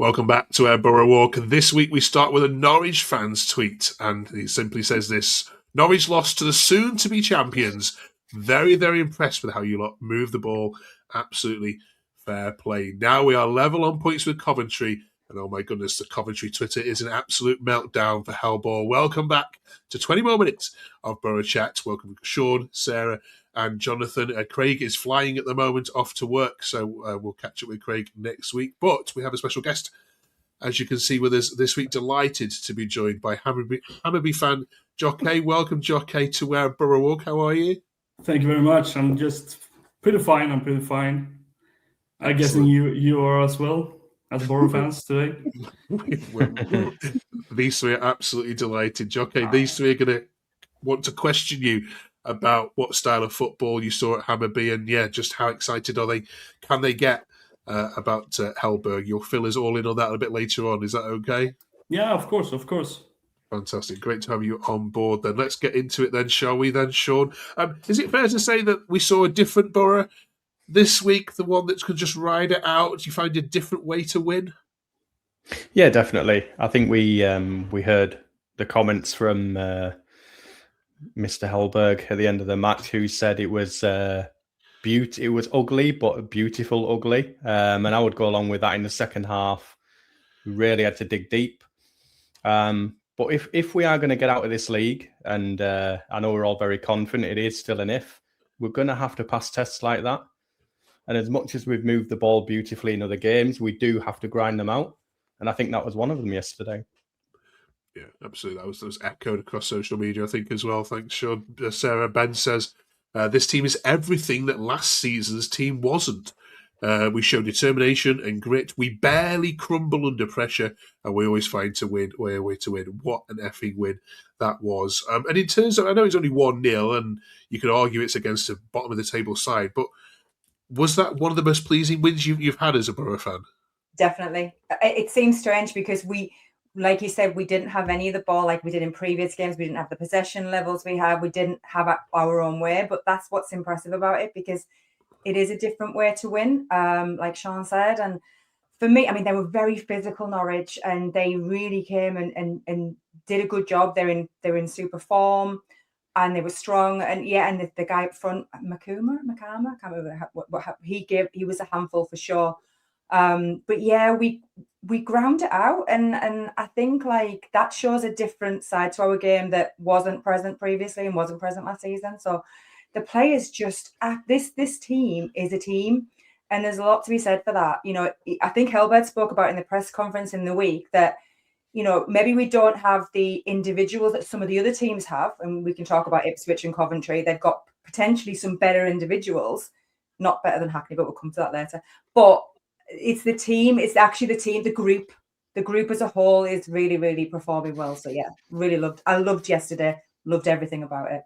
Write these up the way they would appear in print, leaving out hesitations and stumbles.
Welcome back to our Borough Walk. This week we start with a Norwich fan's tweet, and he simply says this: Norwich lost to the soon-to-be champions. Very, very impressed with how you lot move the ball. Absolutely fair play. Now we are level on points with Coventry, and oh my goodness, the Coventry Twitter is an absolute meltdown for Hellball. Welcome back to 20 more minutes of Borough Chat. Welcome Sean, Sarah, and Jonathan. Craig is flying at the moment off to work, so we'll catch up with Craig next week. But we have a special guest, as you can see, with us this week. Delighted to be joined by Hammarby fan Jocke. Welcome, Jocke, to our Borough Walk. How are you? Thank you very much. I'm just pretty fine. I'm guessing you are as well, as Borough fans today. These three are absolutely delighted. Jocke, these three are going to want to question you about what style of football you saw at Hammarby, and just how excited are they? Can they get about Hellberg? You'll fill us all in on that a bit later on. Is that okay? Yeah, of course. Fantastic. Great to have you on board then. Let's get into it then, shall we then, Sean? Is it fair to say that we saw a different Borough this week, the one that could just ride it out? Do you find a different way to win? Yeah, definitely. I think we heard the comments from Mr. Hellberg at the end of the match, who said it was it was ugly, but beautiful ugly. And I would go along with that in the second half. We really had to dig deep. But if we are going to get out of this league, and I know we're all very confident, it is still an if, we're going to have to pass tests like that. And as much as we've moved the ball beautifully in other games, we do have to grind them out. And I think that was one of them yesterday. Yeah, absolutely. That was echoed across social media, I think, as well. Thanks, Sean. Sarah Ben says, this team is everything that last season's team wasn't. We show determination and grit. We barely crumble under pressure, and we always find a way to win. What an effing win that was. And in terms of, I know it's only 1-0, and you could argue it's against a bottom of the table side, but was that one of the most pleasing wins you've had as a Borough fan? Definitely. It seems strange because we, like you said, we didn't have any of the ball like we did in previous games. We didn't have the possession levels we had. We didn't have our own way, but that's what's impressive about it, because it is a different way to win, like Sean said. And for me, I mean, they were very physical, Norwich, and they really came and did a good job. They're in super form, and they were strong. And and the guy up front, Makama, I can't remember what he gave. He was a handful for sure. But we ground it out, and I think like that shows a different side to our game that wasn't present previously and wasn't present last season. So the players just this team is a team, and there's a lot to be said for that. You know, I think Hellberg spoke about in the press conference in the week that, you know, maybe we don't have the individuals that some of the other teams have, and we can talk about Ipswich and Coventry. They've got potentially some better individuals, not better than Hackney, but we'll come to that later. But it's the team. It's actually the team, the group as a whole is really, really performing well. So I loved yesterday. Loved everything about it.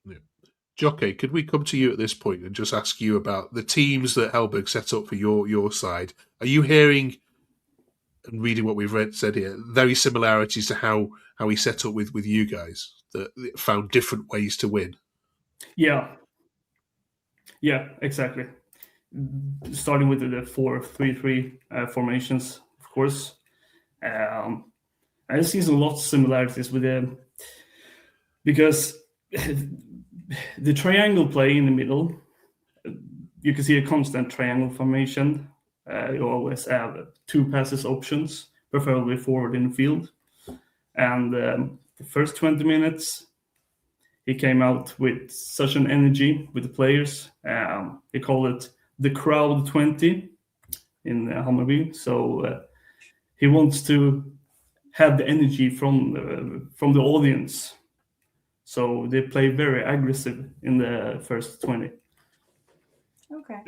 Yeah. Jocke, could we come to you at this point and just ask you about the teams that Hellberg set up for your side? Are you hearing and reading what we've said here, very similarities to how he set up with you guys, that found different ways to win? Yeah, exactly. Starting with the 4-3-3 formations, of course. I see some lots of similarities with them, because the triangle play in the middle, you can see a constant triangle formation. You always have 2 passes options, preferably forward in the field. And the first 20 minutes, he came out with such an energy with the players. He called it the crowd 20 in Hammarby. So he wants to have the energy from the audience. So they play very aggressive in the first 20. Okay.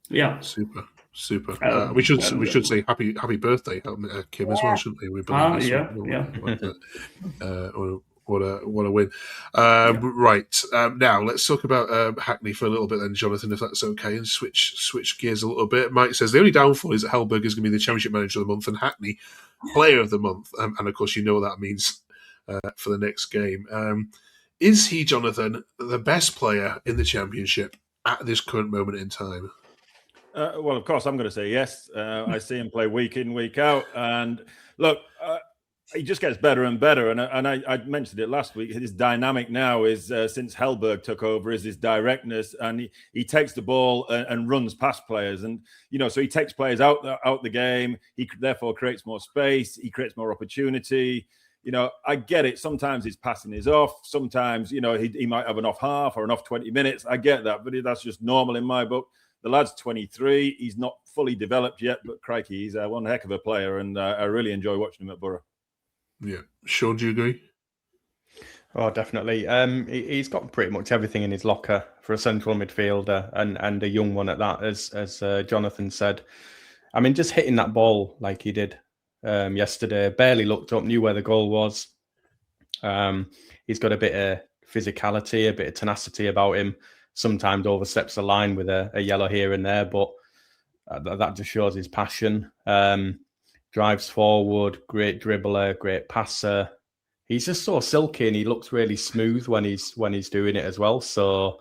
Yeah. Super. We should say happy birthday, Kim, as well, shouldn't we? What a win. Right. Now let's talk about Hackney for a little bit then, Jonathan, if that's okay, and switch gears a little bit. Mike says the only downfall is that Hellberg is going to be the Championship Manager of the Month and Hackney Player of the Month, and of course you know what that means for the next game. Is he, Jonathan, the best player in the Championship at this current moment in time? Well, of course, I'm going to say yes. I see him play week in, week out. And look, he just gets better and better. And I mentioned it last week. His dynamic now is, since Hellberg took over, is his directness. And he takes the ball and runs past players. And, so he takes players out the game. He therefore creates more space. He creates more opportunity. I get it. Sometimes his passing is off. Sometimes, he might have an off half or an off 20 minutes. I get that. But that's just normal in my book. The lad's 23. He's not fully developed yet, but crikey, he's one heck of a player, and I really enjoy watching him at Boro. Yeah. Sean, do you agree? Oh, definitely. He's got pretty much everything in his locker for a central midfielder and a young one at that, as Jonathan said. I mean, just hitting that ball like he did yesterday, barely looked up, knew where the goal was. He's got a bit of physicality, a bit of tenacity about him. Sometimes oversteps the line with a yellow here and there, but that just shows his passion. Drives forward, great dribbler, great passer. He's just so silky, and he looks really smooth when he's doing it as well. So,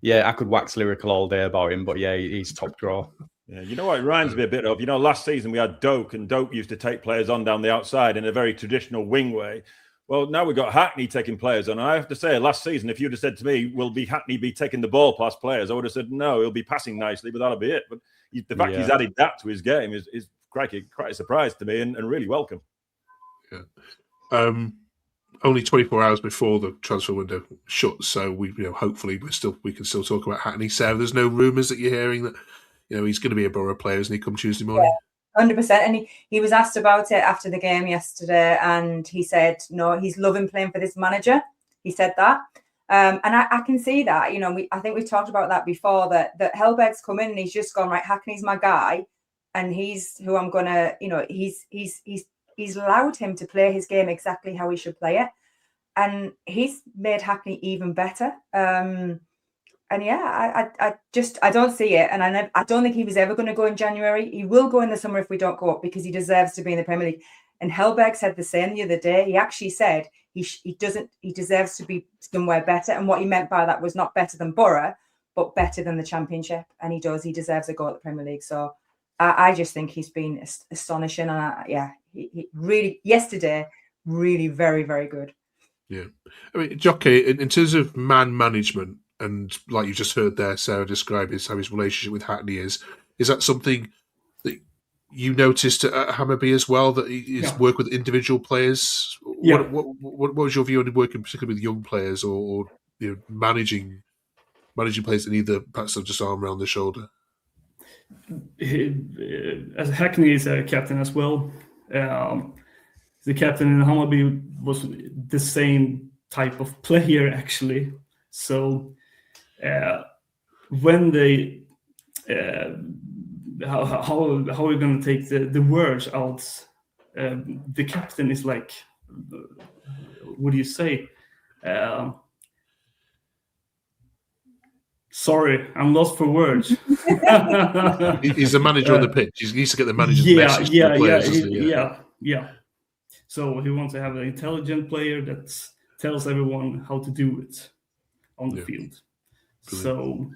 yeah, I could wax lyrical all day about him, but yeah, he's top draw. Yeah, you know what it reminds me a bit of? Last season we had Doak, and Doak used to take players on down the outside in a very traditional wing way. Well, now we've got Hackney taking players on. And I have to say, last season, if you'd have said to me, will Hackney be taking the ball past players? I would have said, no, he'll be passing nicely, but that'll be it. But the fact he's added that to his game is quite a surprise to me and really welcome. Yeah. Only 24 hours before the transfer window shut, so we, hopefully we can still talk about Hackney. Sarah, there's no rumours that you're hearing that, he's going to be a Boro player, isn't he, come Tuesday morning? Yeah. 100%. And he was asked about it after the game yesterday, and he said, no, he's loving playing for this manager. He said that. And I can see that, I think we talked about that before, that Hellberg's come in and he's just gone, right, Hackney's my guy, and he's who I'm going to, he's allowed him to play his game exactly how he should play it. And he's made Hackney even better. And yeah, I don't see it. And I don't think he was ever going to go in January. He will go in the summer if we don't go up, because he deserves to be in the Premier League. And Hellberg said the same the other day. He actually said he deserves to be somewhere better. And what he meant by that was not better than Boro, but better than the Championship. And he does. He deserves a go at the Premier League. So I just think he's been astonishing. And he really, yesterday, really very, very good. Yeah. I mean, Jocke, in terms of man management, and like you just heard there, Sarah describe how his relationship with Hackney is that something that you noticed at Hammarby as well, that he's work with individual players? Yeah. What was your view on working particularly with young players or managing players that need perhaps just arm around the shoulder? As Hackney is a captain as well. The captain in Hammarby was the same type of player, actually. So when they how are we going to take the words out? The captain is like, what do you say? Sorry, I'm lost for words. He's the manager on the pitch. He needs to get the manager's message to the players. Yeah. So he wants to have an intelligent player that tells everyone how to do it on the field. Brilliant. So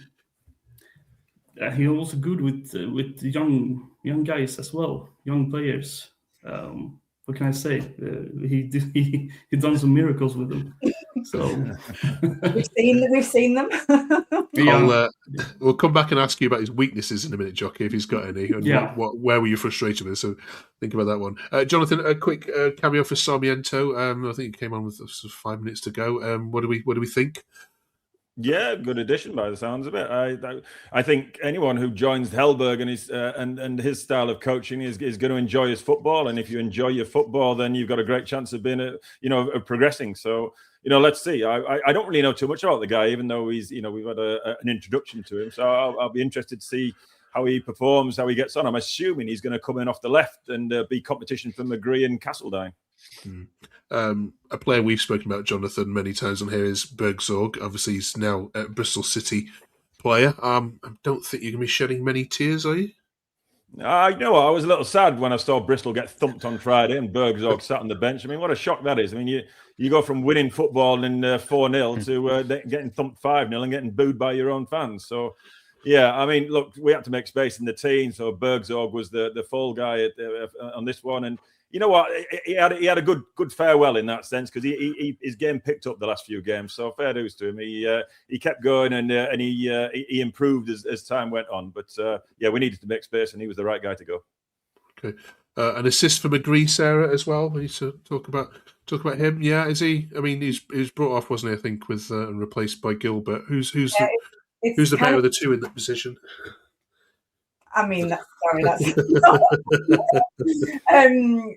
he's also good with young guys as well, young players. What can I say? He done some miracles with them. So we've seen them. We'll come back and ask you about his weaknesses in a minute, Jocke, if he's got any. And where were you frustrated with? So think about that one. Jonathan, a quick cameo for Sarmiento. I think he came on with 5 minutes to go. What do we think? Yeah, good addition by the sounds of it. I think anyone who joins Hellberg and his style of coaching is going to enjoy his football. And if you enjoy your football, then you've got a great chance of being of progressing. So let's see. I don't really know too much about the guy, even though he's we've had an introduction to him. So I'll be interested to see how he performs, how he gets on. I'm assuming he's going to come in off the left and be competition for McGree and Castledine. A player we've spoken about, Jonathan, many times on here is Bergzorg. Obviously, he's now a Bristol City player. I don't think you're going to be shedding many tears, are you? You know what? I was a little sad when I saw Bristol get thumped on Friday and Bergzorg sat on the bench. I mean, what a shock that is. I mean, you go from winning football in 4-0 to getting thumped 5-0 and getting booed by your own fans. So, Yeah, I mean, look, we had to make space in the team, so Bergzorg was the fall guy on this one, and you know what, he had a good farewell in that sense, because his game picked up the last few games, so fair dues to him. He kept going, and he improved as time went on. But yeah, we needed to make space, and he was the right guy to go. Okay, an assist for McGree, Sarah, as well. We need to talk about him. Yeah, is he? I mean, he was brought off, wasn't he? I think with and replaced by Gilbert. Who's the better of the two in that position? I mean, that's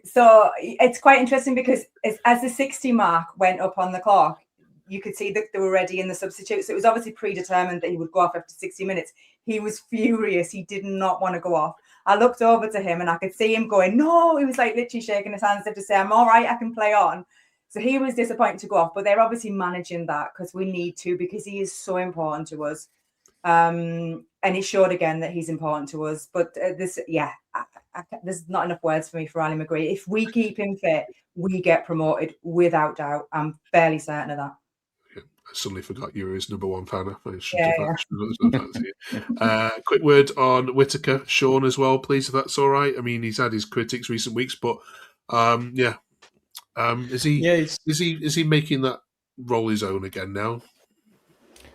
so it's quite interesting because as the 60 mark went up on the clock, you could see that they were ready in the substitute. So it was obviously predetermined that he would go off after 60 minutes. He was furious. He did not want to go off. I looked over to him and I could see him going, no. He was like literally shaking his hands as if to say, I'm all right, I can play on. So he was disappointed to go off, but they're obviously managing that because we need to, because he is so important to us. And it showed again that he's important to us. But there's not enough words for me for Ali McGree. If we keep him fit, we get promoted without doubt. I'm fairly certain of that. Yeah, I suddenly forgot you were his number one fan. Quick word on Whittaker, Sean, as well, please, if that's all right. I mean, he's had his critics recent weeks, but is he making that role his own again now?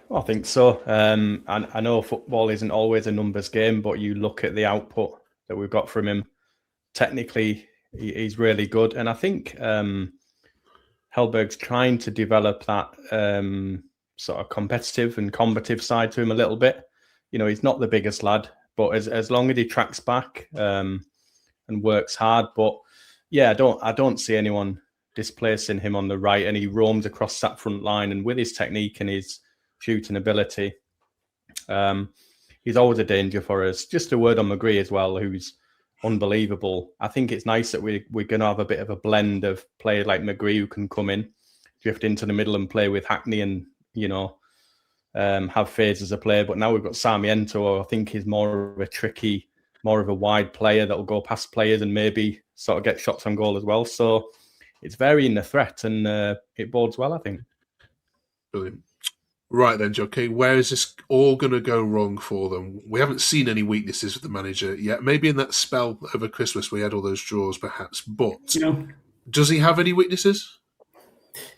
Well, I think so. I know football isn't always a numbers game, but you look at the output that we've got from him. Technically, he's really good, and I think Hellberg's trying to develop that sort of competitive and combative side to him a little bit. You know, he's not the biggest lad, but as long as he tracks back and works hard. But yeah, I don't see anyone displacing him on the right, and he roams across that front line, and with his technique and his shooting ability, he's always a danger for us. Just a word on McGree as well, who's unbelievable. I think it's nice that we're going to have a bit of a blend of players like McGree who can come in, drift into the middle and play with Hackney and, you know, have phases of play. But now we've got Sarmiento, I think he's more of a tricky, more of a wide player that will go past players and maybe sort of get shots on goal as well. So it's varying the threat, and it bodes well, I think. Brilliant. Right then, Jocke, where is this all going to go wrong for them? We haven't seen any weaknesses with the manager yet. Maybe in that spell over Christmas we had all those draws, perhaps. But does he have any weaknesses?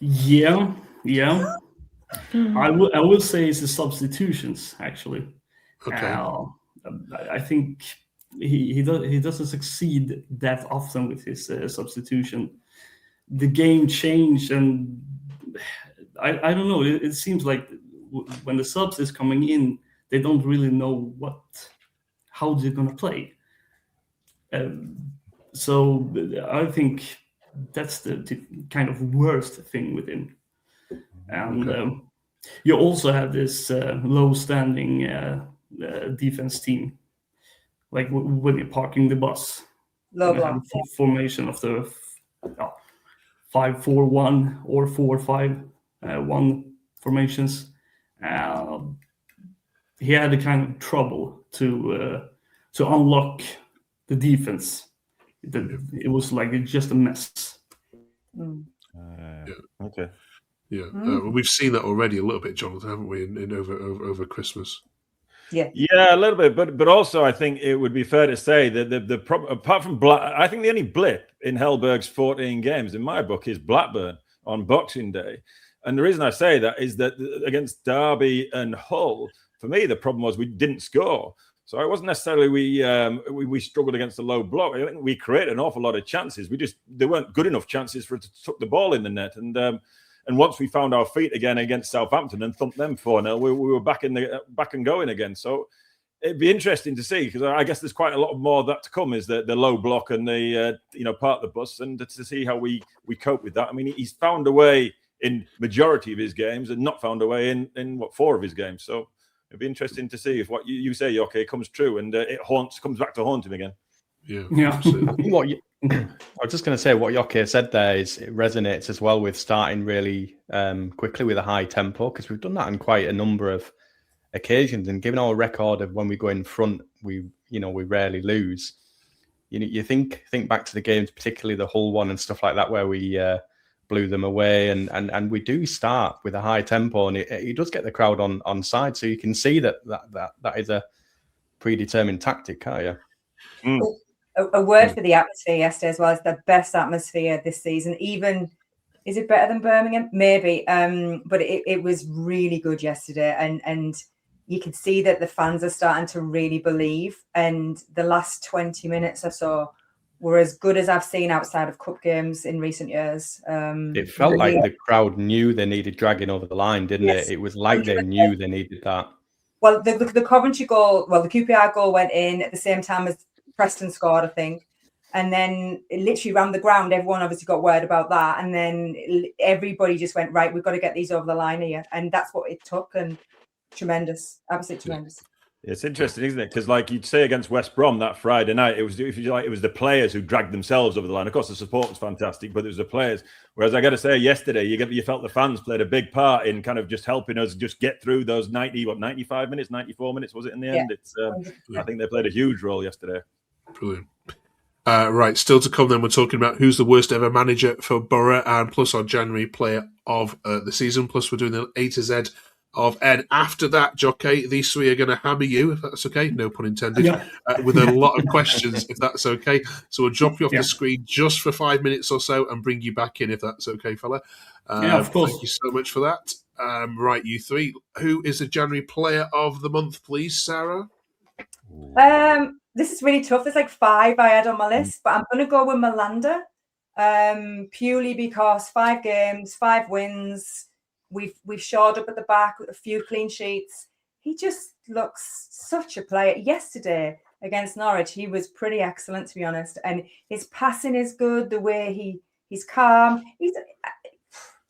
Yeah. I will say it's the substitutions, actually. Okay. I think he doesn't succeed that often with his substitution. The game changed, and I don't know. It seems like when the subs is coming in, they don't really know how they're going to play. So I think that's the kind of worst thing with him. And you also have this low-standing defense team, like when you're parking the bus. Formation of the 5-4-1 or 4-5-1 formations. He had a kind of trouble to unlock the defense. It was like just a mess. Okay. Yeah, we've seen that already a little bit, Jonathan, haven't we? In over Christmas. Yeah, a little bit, but also I think it would be fair to say that the apart from I think the only blip in Hellberg's 14 games in my book is Blackburn on Boxing Day. And the reason I say that is that against Derby and Hull, for me, the problem was we didn't score. So it wasn't necessarily we struggled against the low block. I think we created an awful lot of chances. They weren't good enough chances for it to tuck the ball in the net. And once we found our feet again against Southampton and thumped them 4-0, we were back and going again. So it'd be interesting to see, because I guess there's quite a lot more of that to come, is the low block and the part of the bus, and to see how we cope with that. I mean, he's found a way in majority of his games and not found a way in 4 of his games. So it'd be interesting to see if what you say, Jocke, comes true and it comes back to haunt him again. Yeah. Absolutely. I was just going to say what Jocke said there is it resonates as well with starting really quickly with a high tempo, because we've done that on quite a number of occasions, and given our record of when we go in front, we rarely lose. You think back to the games, particularly the Hull one and stuff like that, where we blew them away. And we do start with a high tempo, and it does get the crowd on side. So you can see that is a predetermined tactic, can't you? A word for the atmosphere yesterday as well. It's the best atmosphere this season. Even, is it better than Birmingham? Maybe. But it was really good yesterday. And you could see that the fans are starting to really believe. And the last 20 minutes or so were as good as I've seen outside of cup games in recent years. It felt like the crowd knew they needed dragging over the line, didn't it? It was like they knew they needed that. Well, the Coventry goal, the QPR goal went in at the same time as Preston scored, I think. And then it literally ran the ground. Everyone obviously got word about that. And then everybody just went, right, we've got to get these over the line here. And that's what it took. And tremendous, absolutely tremendous. It's interesting, isn't it? Because, like you'd say against West Brom that Friday night, it was, if you like, it was the players who dragged themselves over the line. Of course, the support was fantastic, but it was the players. Whereas I got to say, yesterday, you felt the fans played a big part in kind of just helping us just get through those 95 minutes, 94 minutes, was it in the end? It's I think they played a huge role yesterday. Brilliant. Right, still to come then, we're talking about who's the worst ever manager for Boro, and plus our January player of the season, plus we're doing the A to Z of N. After that, Jocke, these three are going to hammer you, if that's okay, no pun intended, with a lot of questions, if that's okay. So we'll drop you off the screen just for 5 minutes or so and bring you back in, if that's okay, fella. Of course. Thank you so much for that. Right, you three. Who is the January player of the month, please, Sarah? This is really tough. There's like 5 I had on my list, but I'm going to go with Malander, purely because 5 games, 5 wins. We've shored up at the back with a few clean sheets. He just looks such a player. Yesterday against Norwich, he was pretty excellent, to be honest. And his passing is good. The way he's calm.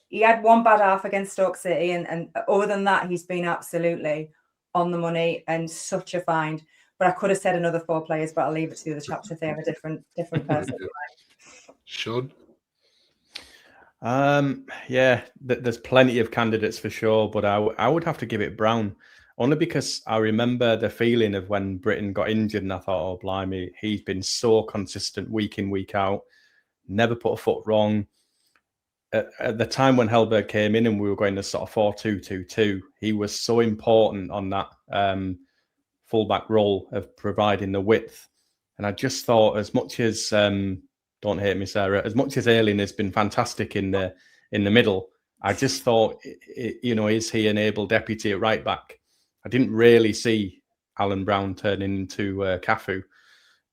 He had one bad half against Stoke City, and other than that, he's been absolutely on the money and such a find. But I could have said another 4 players, but I'll leave it to the other chaps if they have a different person. Sean? There's plenty of candidates for sure, but I would have to give it Brown, only because I remember the feeling of when Britain got injured and I thought, oh, blimey, he's been so consistent week in, week out, never put a foot wrong. At the time when Hellberg came in and we were going to sort of 4-2-2-2, he was so important on that fullback role of providing the width. And I just thought, as much as don't hate me, Sarah, as much as Ayling has been fantastic in the middle, I just thought, is he an able deputy at right back? I didn't really see Alan Brown turning into Cafu,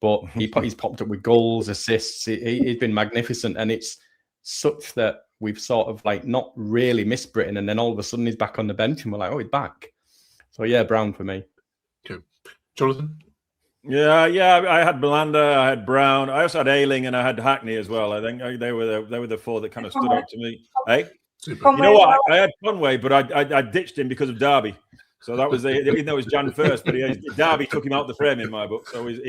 but he's popped up with goals, assists. He's been magnificent, and it's such that we've sort of like not really missed Britain, and then all of a sudden he's back on the bench, and we're like, oh, he's back. So yeah, Brown for me. Okay, Jonathan. Yeah. I had Malander, I had Brown, I also had Ayling, and I had Hackney as well. I think they were the 4 that kind of stood out to me. Hey, Super. You know what? I had Conway, but I ditched him because of Derby. So that was even though it was Jan first, but Derby took him out the frame in my book, so he's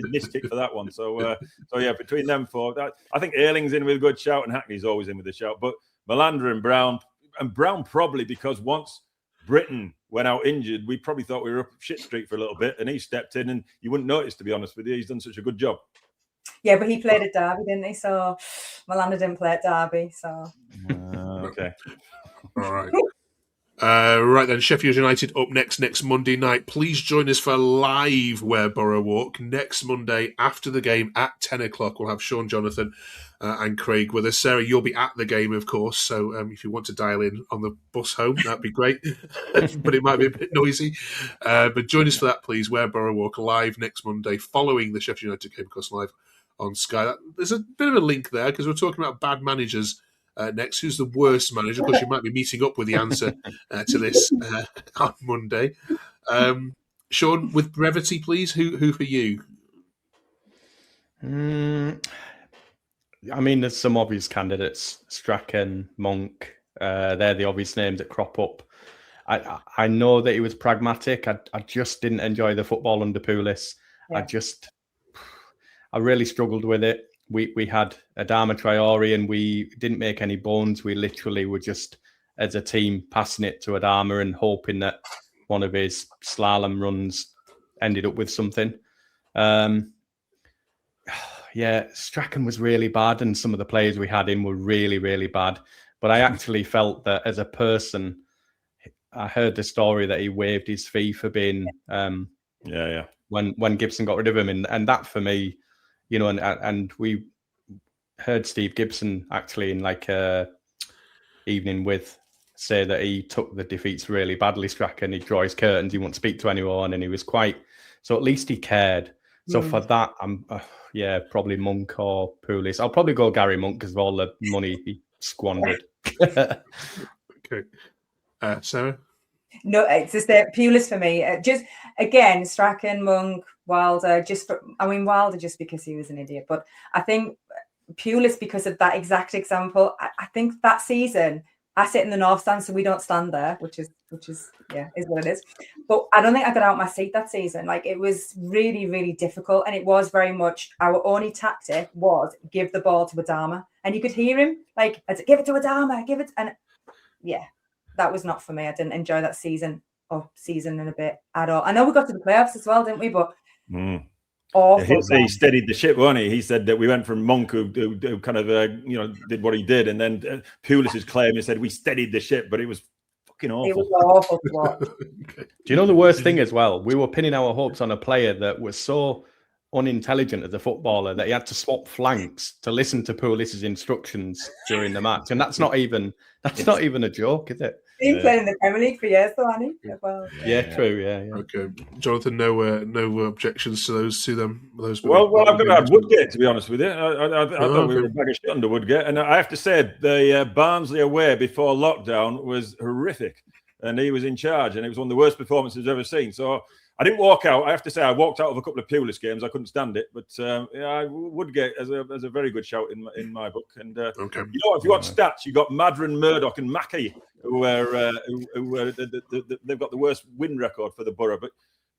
missed it for that one. So yeah, between them 4, I think Ayling's in with a good shout, and Hackney's always in with a shout. But Malander and Brown probably because once Britain went out injured, we probably thought we were up shit street for a little bit, and he stepped in, and you wouldn't notice, to be honest with you. He's done such a good job. Yeah, but he played at Derby, didn't he? So Malander didn't play at Derby. So okay, all right. Right then, Sheffield United up next Monday night. Please join us for live Where Boro Walk next Monday after the game at 10 o'clock. We'll have Sean, Jonathan and Craig with us. Sarah, you'll be at the game, of course, so if you want to dial in on the bus home, that'd be great, but it might be a bit noisy. But join us for that, please. Where Boro Walk live next Monday following the Sheffield United game, of course, live on Sky. There's a bit of a link there because we're talking about bad managers. Next, who's the worst manager? Of course, you might be meeting up with the answer to this on Monday. Sean, with brevity, please. Who for you? I mean, there's some obvious candidates: Strachan, Monk. They're the obvious names that crop up. I know that he was pragmatic. I just didn't enjoy the football under Pulis. Yeah. I really struggled with it. We had Adama Traore and we didn't make any bones. We literally were just, as a team, passing it to Adama and hoping that one of his slalom runs ended up with something. yeah, Strachan was really bad, and some of the players we had in were really, really bad. But I actually felt that as a person, I heard the story that he waived his fee for being when Gibson got rid of him, and that for me, you know, and we heard Steve Gibson actually in like a evening with say that he took the defeats really badly. Strachan, he'd draw his curtains, he wouldn't speak to anyone, and he was quite. So at least he cared. So for that, I'm probably Monk or Pulis. I'll probably go Gary Monk because of all the money he squandered. Okay, Sarah. No, it's just that Pulis for me. Just again, Strachan, Monk, Wilder. Wilder just because he was an idiot, but I think Pulis because of that exact example. I think that season I sit in the north stand, so we don't stand there, which is what it is. But I don't think I got out my seat that season. Like it was really, really difficult, and it was very much our only tactic was give the ball to Adama, and you could hear him like, "Give it to Adama, give it." And yeah, that was not for me. I didn't enjoy that season and a bit at all. I know we got to the playoffs as well, didn't we? But awful. He steadied the ship, wasn't he? He said that we went from Monk, who kind of did what he did, and then Pulis's claim, he said we steadied the ship, but it was fucking awful. It was awful to watch. Do you know the worst thing as well? We were pinning our hopes on a player that was so unintelligent as a footballer that he had to swap flanks to listen to Pulis's instructions during the match, and that's not even a joke, is it? Been playing in the Premier League for years, though, hasn't he? Well, true. Yeah. Okay, Jonathan. No objections to those Well, I've got to add Woodgate, to be honest with you. I thought we were a bag of shit under Woodgate, and I have to say the Barnsley away before lockdown was horrific, and he was in charge, and it was one of the worst performances I've ever seen. So I didn't walk out. I have to say I walked out of a couple of Pulis games. I couldn't stand it, but Woodgate as a very good shout in my book. And you know, if you want stats, you got Madron, Murdoch, and Mackey, who they've got the worst win record for the Borough. But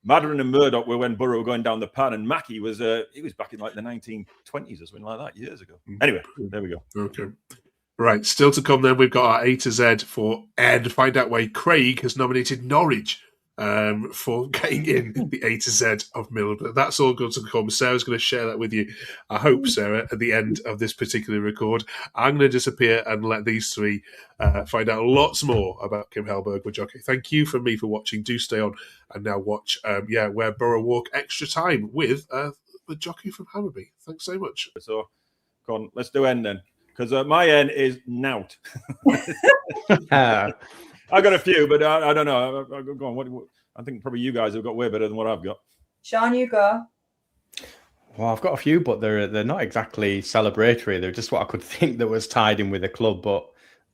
Madron and Murdoch were when Borough were going down the pan, and Mackey was back in like the 1920s or something like that years ago. Anyway, there we go. Okay. Right, still to come then, we've got our A to Z for Ed. Find out why Craig has nominated Norwich for getting in the A to Z of Middlesbrough. That's all good to come. Sarah's going to share that with you, I hope, Sarah, at the end of this particular record. I'm going to disappear and let these three find out lots more about Kim Hellberg with Jocke. Thank you from me for watching. Do stay on and now watch Where Borough Walk Extra Time with Jocke from Hammarby. Thanks so much. So, go on, let's do N then, because my N is Nout. I got a few, but I don't know. Go on. I think probably you guys have got way better than what I've got. Sean, you go. Well, I've got a few, but they're not exactly celebratory. They're just what I could think that was tied in with the club, but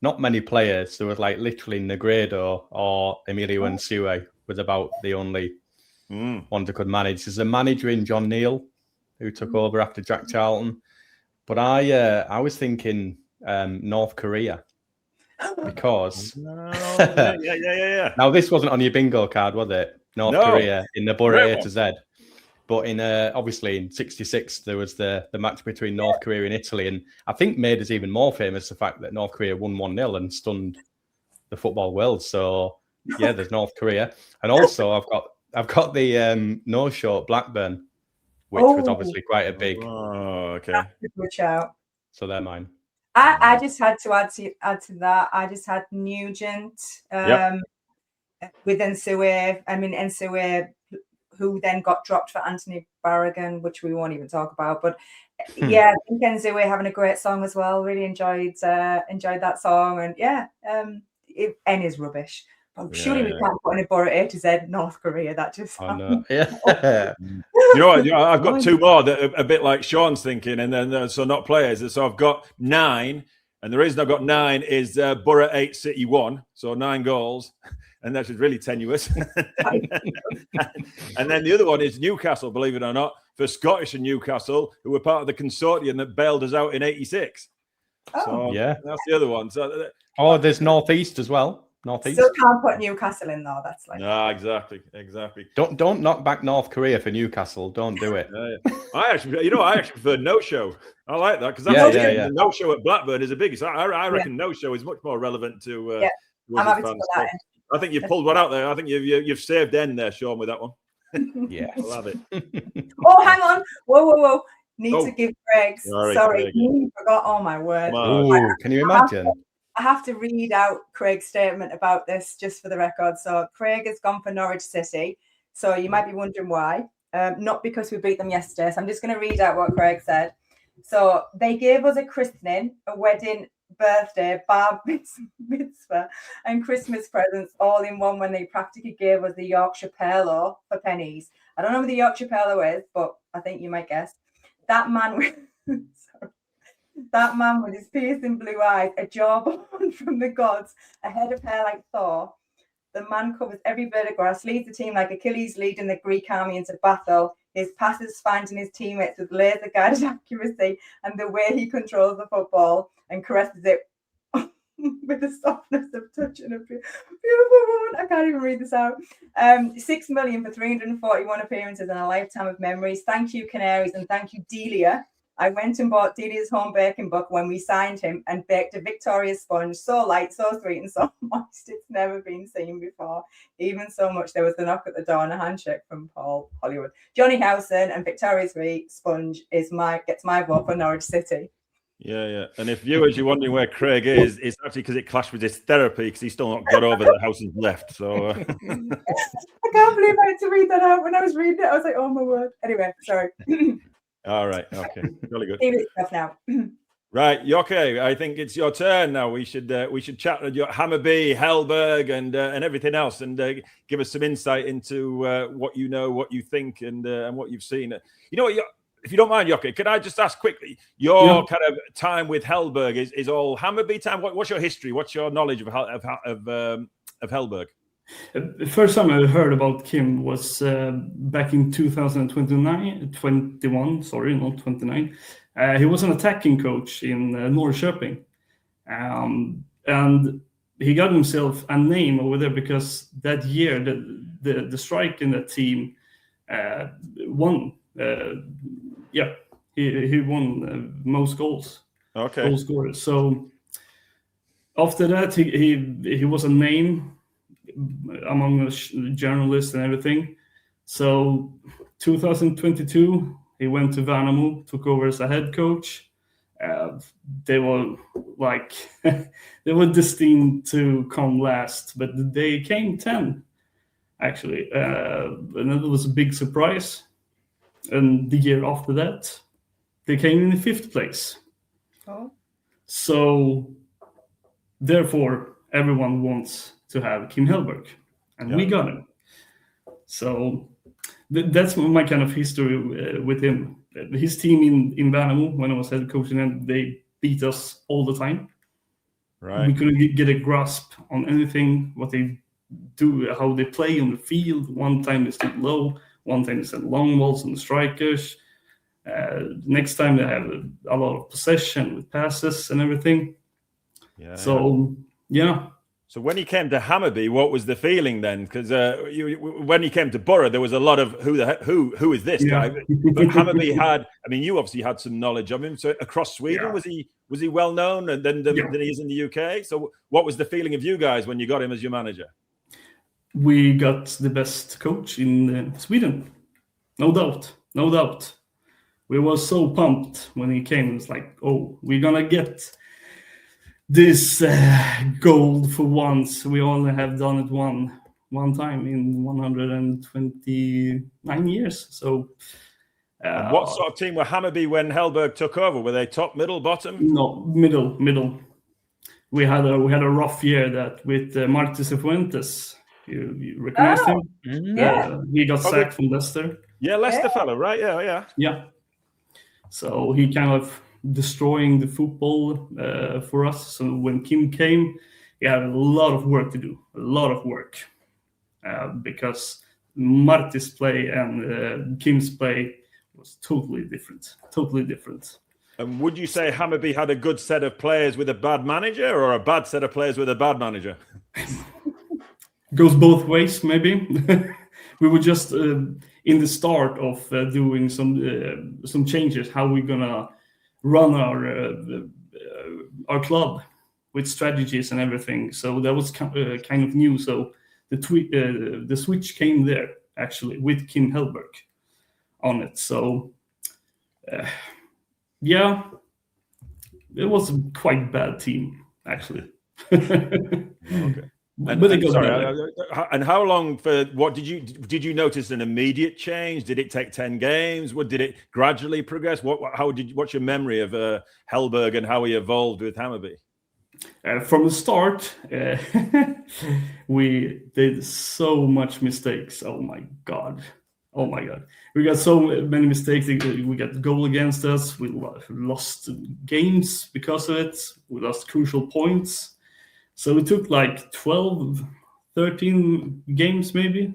not many players. There was like literally Negredo or Emilio Nsue was about the only ones that could manage. There's a manager in John Neal who took over after Jack Charlton. But I was thinking North Korea. Because yeah. Now this wasn't on your bingo card, was it? North Korea in the Borough A to Z. But in obviously in '66 there was the match between North Korea and Italy, and I think made us even more famous the fact that North Korea won 1-0 and stunned the football world. So yeah, there's North Korea, and also I've got the no show at Blackburn, which was obviously quite a big. Oh, okay. That's a good shout. So they're mine. I just had to add to that. I just had Nugent with Nsue. I mean Nsue, who then got dropped for Anthony Barragan, which we won't even talk about. But yeah, I think Nsue having a great song as well. Really enjoyed that song, and N is rubbish. But surely we can't put in a Borough A to Z North Korea. That just yeah. You know what? I've got two more that are a bit like Sean's thinking, and then so not players. So I've got 9, and the reason I've got 9 is Borough 8, City 1, so 9 goals, and that's really tenuous. And then the other one is Newcastle, believe it or not, for Scottish and Newcastle, who were part of the consortium that bailed us out in '86. So yeah, that's the other one. So there's Northeast as well. Northeast. Still can't put Newcastle in though. That's like exactly. Don't knock back North Korea for Newcastle. Don't do it. I actually prefer no show. I like that because the no show at Blackburn is a biggie. So I reckon no show is much more relevant to. I'm happy to put that in. I think you've pulled one out there. I think you've saved N there, Sean, with that one. Yeah, I love it. Oh, hang on. Whoa. Need to give Craig's. Sorry, Sorry, Craig. you forgot. Oh my word. Ooh, can you imagine? I have to read out Craig's statement about this just for the record. So Craig has gone for Norwich City. So you might be wondering why. Not because we beat them yesterday. So I'm just going to read out what Craig said. So they gave us a christening, a wedding, birthday, bar mitzvah, and Christmas presents all in one when they practically gave us the Yorkshire Polo for pennies. I don't know what the Yorkshire Polo is, but I think you might guess. That man with his piercing blue eyes, a jawbone from the gods, a head of hair like Thor. The man covers every bit of grass, leads the team like Achilles leading the Greek army into battle. His passes finding his teammates with laser-guided accuracy, and the way he controls the football and caresses it with the softness of touching a beautiful woman. I can't even read this out. 6 million for 341 appearances and a lifetime of memories. Thank you, Canaries, and thank you, Delia. I went and bought Delia's home baking book when we signed him and baked a Victoria sponge so light, so sweet, and so moist it's never been seen before. Even so much there was a knock at the door and a handshake from Paul Hollywood. Johnny Howson and Victoria's sponge gets my vote for Norwich City. Yeah. And if viewers, you're wondering where Craig is, it's actually because it clashed with his therapy because he's still not got over that Howson's left. So I can't believe I had to read that out when I was reading it. I was like, oh my word. Anyway, sorry. all right, okay, really good. Serious stuff now. Right, Jocke, I think it's your turn now. We should chat with your Hammarby, Hellberg, and everything else, and give us some insight into what you know, what you think, and what you've seen. You know what? If you don't mind, Jocke, could I just ask quickly? Your kind of time with Hellberg is all Hammarby time. What's your history? What's your knowledge of Hellberg? The first time I heard about Kim was back in 2021. Sorry, not 29. He was an attacking coach in Norrköping, and he got himself a name over there because that year the strike in that team won. He won most goals. Okay. Goal scorers. So after that, he was a name among the journalists and everything. So 2022, he went to Värnamo, took over as a head coach. They were like they were destined to come last, but they came 10 actually, and that was a big surprise. And the year after that, they came in the 5th place. Oh. So therefore, everyone wants to have Kim Hellberg, and we got him. So that's my kind of history with him. His team in Värnamo, when I was head coaching them, they beat us all the time. Right. We couldn't get a grasp on anything, what they do, how they play on the field. One time they stood low, one time they sent long balls on the strikers. Next time they have a lot of possession with passes and everything. Yeah. So, yeah. So when he came to Hammarby, what was the feeling then? Because when he came to Boro, there was a lot of who is this guy? But Hammarby had, I mean, you obviously had some knowledge of him. So across Sweden, was he well known, and than he is in the UK? So what was the feeling of you guys when you got him as your manager? We got the best coach in Sweden, no doubt. We were so pumped when he came. It was like, oh, we're gonna get this gold for once. We only have done it one time in 129 years. So, what sort of team were Hammarby when Hellberg took over? Were they top, middle, bottom? No, middle. We had a rough year that with Martí Cifuentes. You recognize him? Yeah. He got sacked from Leicester. Yeah, Leicester fellow, right? Yeah. So he kind of destroying the football for us. So when Kim came, he had a lot of work to do, because Marty's play and Kim's play was totally different. And would you say Hammarby had a good set of players with a bad manager, or a bad set of players with a bad manager? Goes both ways, maybe. We were just in the start of doing some changes, how we're gonna run our club with strategies and everything. So that was kind of new. So the switch came there actually with Kim Hellberg on it. So Yeah, it was a quite bad team actually. Okay. But they got sorry, better. and how long for what did you notice an immediate change? Did it take 10 games? What did it gradually progress? What's your memory of Hellberg and how he evolved with Hammarby? From the start, we did so much mistakes. Oh my god, we got so many mistakes. We got goal against us. We lost games because of it. We lost crucial points. So it took like 12, 13 games maybe.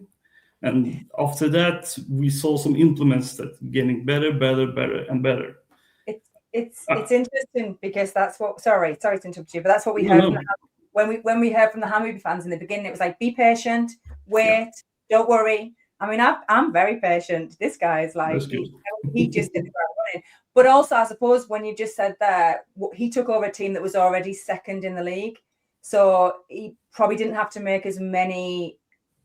And after that, we saw some implements that getting better, and better. It's interesting because that's what. Sorry to interrupt you, but that's what we heard when we heard from the Hammarby fans in the beginning. It was like, be patient, wait, don't worry. I mean, I'm very patient. This guy is like he just did the ground running. But also, I suppose when you just said that, he took over a team that was already second in the league. So he probably didn't have to make as many.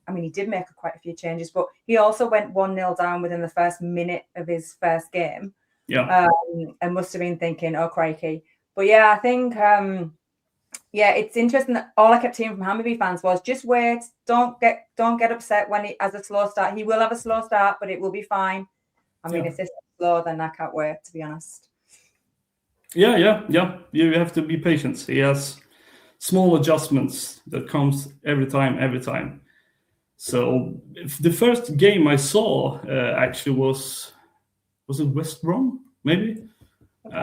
I mean, he did make quite a few changes, but he also went 1-0 down within the first minute of his first game. Yeah. And must have been thinking, oh, crikey. But yeah, I think, it's interesting that all I kept hearing from Hammarby fans was just wait. Don't get upset when he has a slow start. He will have a slow start, but it will be fine. I mean, if this is slow, then I can't wait, to be honest. Yeah. You have to be patient. He has small adjustments that comes every time. So the first game I saw actually was it West Brom maybe, and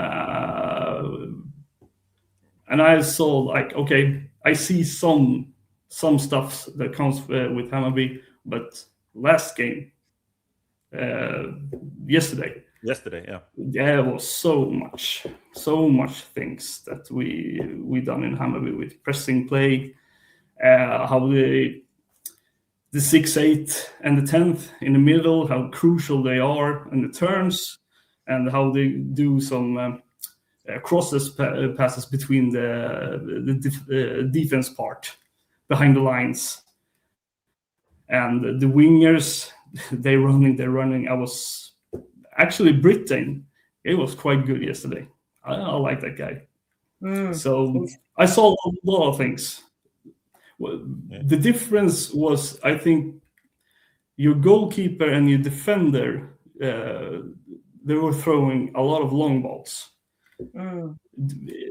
I saw like, okay, I see some stuff that comes with Hammarby, but last game yesterday, there was so much things that we done in Hammarby with pressing play, how the 6-8 and the 10th in the middle, how crucial they are in the turns, and how they do some crosses passes between the defense part behind the lines, and the wingers they're running. I was actually Britain. It was quite good yesterday. I like that guy. So I saw a lot of things. Well, the difference was, I think, your goalkeeper and your defender, they were throwing a lot of long balls.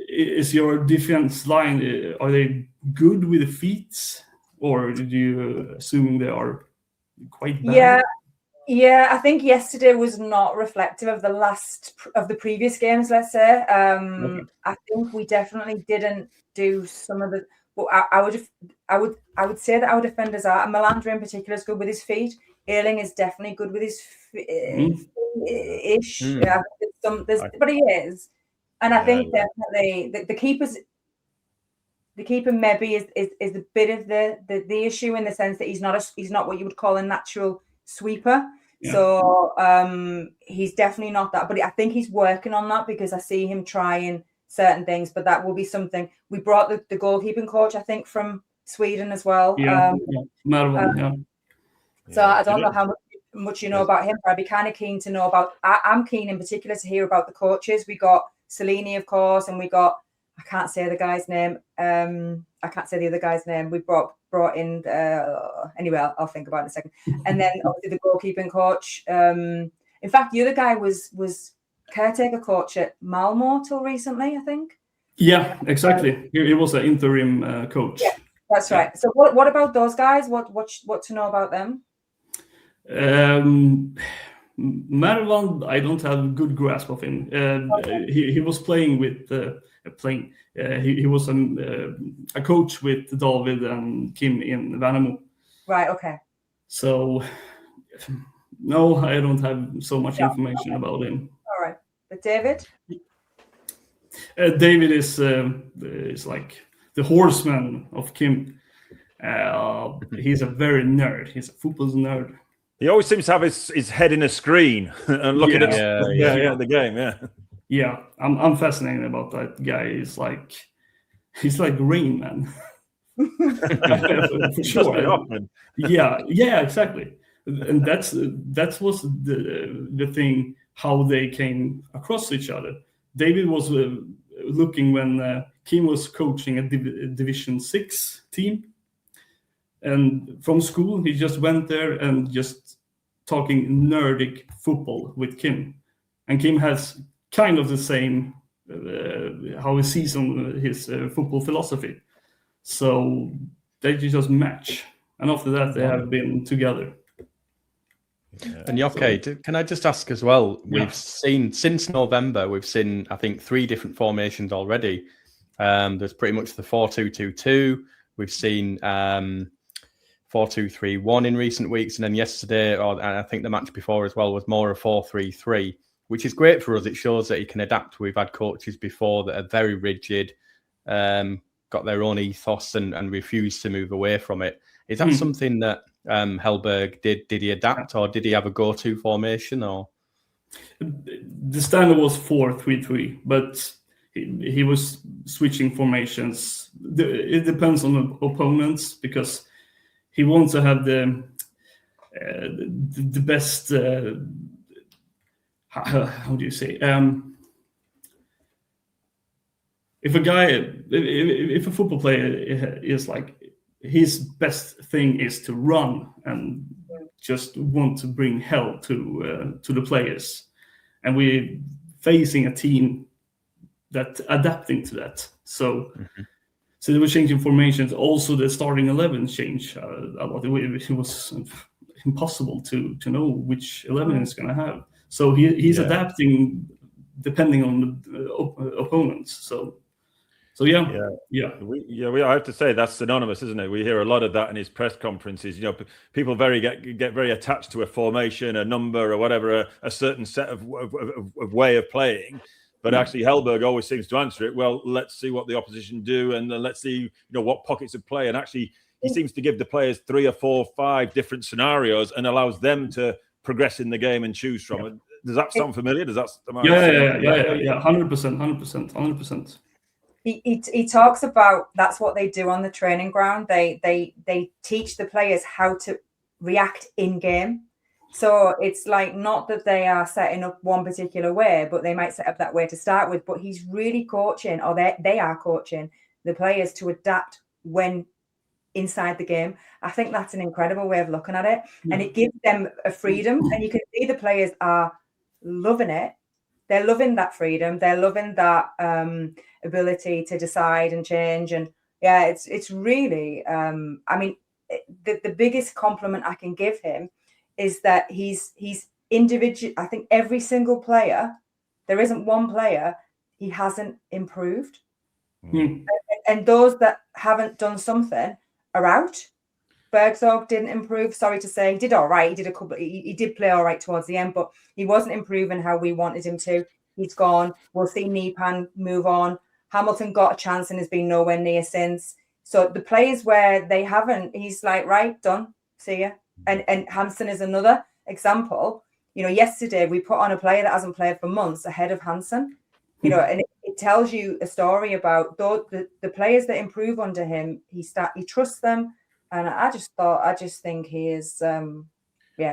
Is your defense line, are they good with the feet, or did you assume they are quite bad? Yeah, I think yesterday was not reflective of the previous games, let's say. I think we definitely didn't do some of the. But I would say that our defenders are. Melander in particular is good with his feet. Ayling is definitely good with his ish. Yeah, but he is, and I think definitely the keeper maybe is a bit of the issue, in the sense that he's not what you would call a natural sweeper. Yeah. So he's definitely not that. But I think he's working on that, because I see him trying certain things, but that will be something. We brought the goalkeeping coach, I think, from Sweden as well. So I don't know how much you know about him, but I'd be kind of keen to know about. I'm keen in particular to hear about the coaches. We got Cellini, of course, and we got, I can't say the guy's name. I can't say the other guy's name. We brought in anyway. I'll think about it in a second. And then obviously the goalkeeping coach. In fact, the other guy was caretaker coach at Malmo till recently, I think. Yeah, exactly. He was an interim coach. Yeah, that's right. So what about those guys? What to know about them? Mervan, I don't have a good grasp of him. He was playing with he was a coach with David and Kim in Värnamo. Right. Okay. So no, I don't have so much information about him. All right, but David. David is like the horseman of Kim. He's a very nerd. He's a football nerd. He always seems to have his head in a screen and looking at the game. Yeah, I'm fascinated about that guy. He's like Rain Man. For sure. Yeah, exactly. And that was the thing how they came across each other. David was looking when Kim was coaching a Division 6 team. And from school, he just went there and just talking nerdic football with Kim. And Kim has kind of the same, how he sees on his football philosophy. So they just match. And after that, they have been together. And Jocke, can I just ask as well? We've seen since November, we've seen I think 3 different formations already. There's pretty much the 4-2-2-2. We've seen 4-2-3-1 in recent weeks, and then yesterday, and I think the match before as well, was more a 4-3-3, which is great for us. It shows that he can adapt. We've had coaches before that are very rigid, got their own ethos and refuse to move away from it. Is that something that Hellberg did? Did he adapt, or did he have a go-to formation? Or the standard was 4-3-3, but he was switching formations. It depends on the opponents, because he wants to have the best. How do you say? If a football player is like, his best thing is to run and just want to bring hell to the players, and we're facing a team that adapting to that. So they were changing formations. Also, the starting 11 changed a lot. It was impossible to know which 11 is going to have. So he's adapting depending on the opponents. So I have to say that's synonymous, isn't it? We hear a lot of that in his press conferences. People get very attached to a formation, a number, or whatever, a certain set of way of playing. But actually, Hellberg always seems to answer it. Well, let's see what the opposition do, and then let's see, what pockets of play. And actually, he seems to give the players 3 or 4, 5 different scenarios, and allows them to progress in the game and choose from it. Does that sound familiar? Does that? Yeah. 100%. He talks about that's what they do on the training ground. They teach the players how to react in game. So it's like, not that they are setting up one particular way, but they might set up that way to start with. But he's really coaching, or they are coaching the players to adapt when inside the game. I think that's an incredible way of looking at it. And it gives them a freedom. And you can see the players are loving it. They're loving that freedom. They're loving that ability to decide and change. And it's really, the biggest compliment I can give him is that he's individual. I think every single player, there isn't one player he hasn't improved. And those that haven't done something are out. Bergzorg didn't improve, sorry to say. He did all right. He did play all right towards the end, but he wasn't improving how we wanted him to. He's gone. We'll see Nipan move on. Hamilton got a chance and has been nowhere near since. So the players where they haven't, he's like, right, done. See ya. And Hansen is another example. Yesterday we put on a player that hasn't played for months ahead of Hansen. And it tells you a story about the players that improve under him. He trusts them, and I just think he is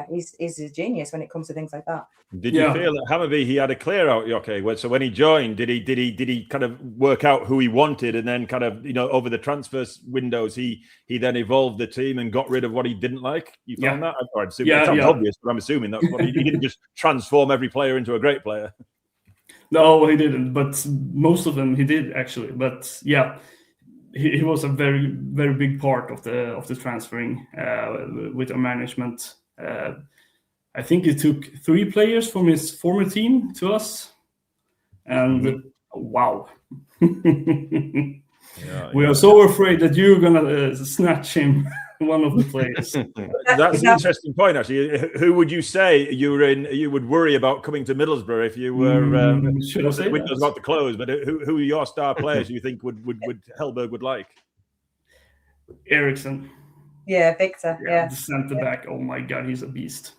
he's a genius when it comes to things like that. Did you feel at Hammarby he had a clear out, Jocke? So when he joined, did he kind of work out who he wanted, and then kind of over the transfer windows he then evolved the team and got rid of what he didn't like? You found that? I'd assume it sounds obvious, but I'm assuming that's what he didn't just transform every player into a great player. No, he didn't. But most of them he did, actually. But he was a very, very big part of the transferring with our management. I think he took 3 players from his former team to us, and wow, we are so afraid that you're gonna snatch him, one of the players. That's an interesting point, actually. Who would you say you would worry about coming to Middlesbrough if you were? Should I say the window's about to close, but who are your star players you think would Hellberg would like? Eriksson. Yeah, Victor. Yeah. The centre back. Oh my God, he's a beast.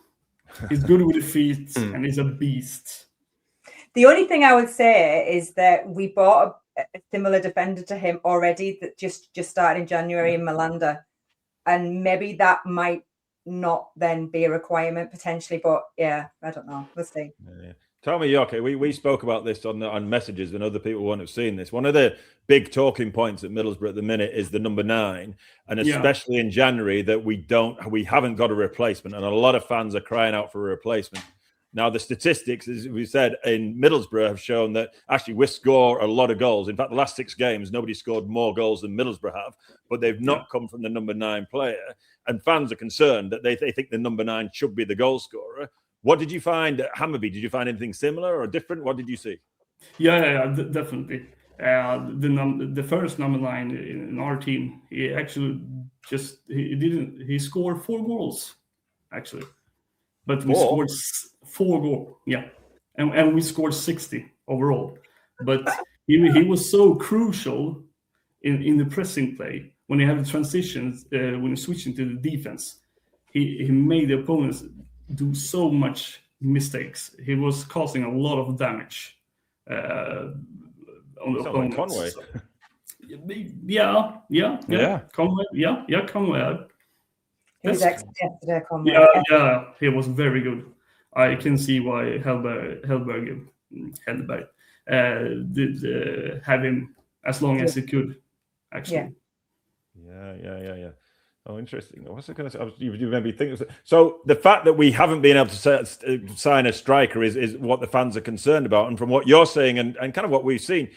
He's good with the feet, and he's a beast. The only thing I would say is that we bought a similar defender to him already that just started in January in Malanda, and maybe that might not then be a requirement potentially. But I don't know. We'll see. Tell me, Jocke, we spoke about this on messages and other people won't have seen this. One of the big talking points at Middlesbrough at the minute is the number 9, and especially in January that we haven't got a replacement, and a lot of fans are crying out for a replacement. Now, the statistics, as we said, in Middlesbrough have shown that actually we score a lot of goals. In fact, the last 6 games, nobody scored more goals than Middlesbrough have, but they've not come from the number 9 player. And fans are concerned that they think the number 9 should be the goal scorer. What did you find at Hammarby? Did you find anything similar or different? What did you see? Yeah, definitely. The first number 9 in our team, he actually he scored 4 goals, actually. But we scored 4 goals, and we scored 60 overall. But he was so crucial in the pressing play when he had the transitions, when he switched into the defense. He made the opponents do so much mistakes. He was causing a lot of damage on the opponents. Like Conway. Conway. Conway. He was excellent yesterday, Conway. Yeah, he was very good. I can see why Hellberg did have him as long as he could, actually. Yeah. Oh, interesting. What's it going to say? You maybe think so. The fact that we haven't been able to sign a striker is what the fans are concerned about. And from what you're saying and kind of what we've seen,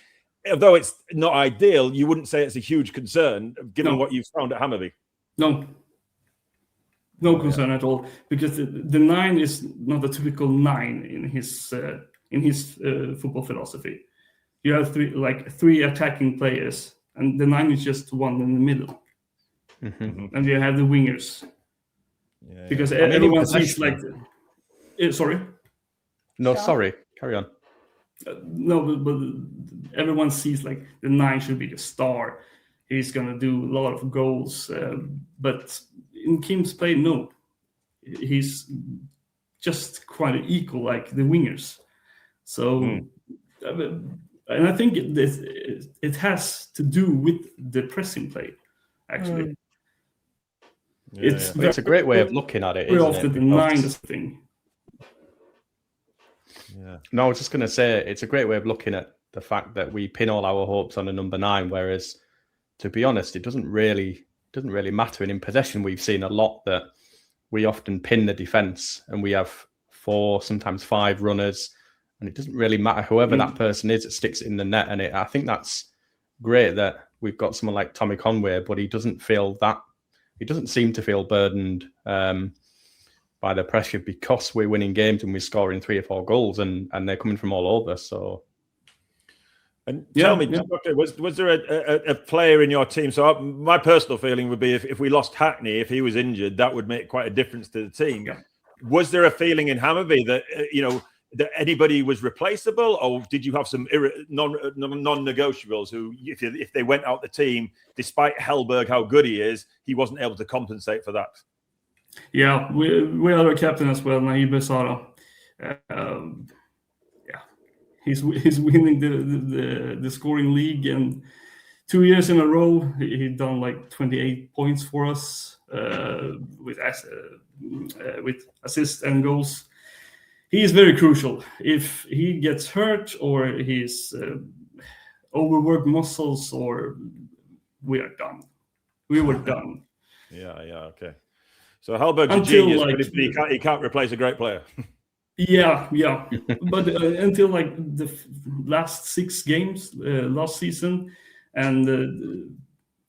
although it's not ideal, you wouldn't say it's a huge concern given what you've found at Hammarby. No concern at all, because the 9 is not a typical 9 in his football philosophy. You have 3 attacking players, and the 9 is just one in the middle. Mm-hmm. And you have the wingers, because everyone sees sorry. No, sorry. Carry on. But everyone sees the 9 should be the star. He's gonna do a lot of goals, but in Kim's play, no, he's just quite equal like the wingers. So, and I think it has to do with the pressing play, actually. It's a great way of looking at it. Very often the 9 thing. Yeah. No, I was just going to say it's a great way of looking at the fact that we pin all our hopes on a number 9, whereas, to be honest, it doesn't really matter. And in possession, we've seen a lot that we often pin the defence, and we have 4, sometimes 5 runners, and it doesn't really matter whoever that person is that sticks it in the net. And I think that's great that we've got someone like Tommy Conway, but he doesn't seem to feel burdened by the pressure, because we're winning games and we're scoring 3 or 4 goals, and they're coming from all over. So, and tell me, was there a player in your team? So my personal feeling would be if we lost Hackney, if he was injured, that would make quite a difference to the team. Yeah. Was there a feeling in Hammarby that that anybody was replaceable, or did you have some non-negotiables who, if they went out the team, despite Hellberg how good he is, he wasn't able to compensate for that? Yeah, we had our captain as well, Naib Besara. He's winning the scoring league, and 2 years in a row he done 28 points for us with assists and goals. He is very crucial. If he gets hurt or he's overworked muscles, or we are done. We were done. Yeah, okay. So Hellberg's a genius, but he can't replace a great player. Yeah. But until the last 6 games last season, and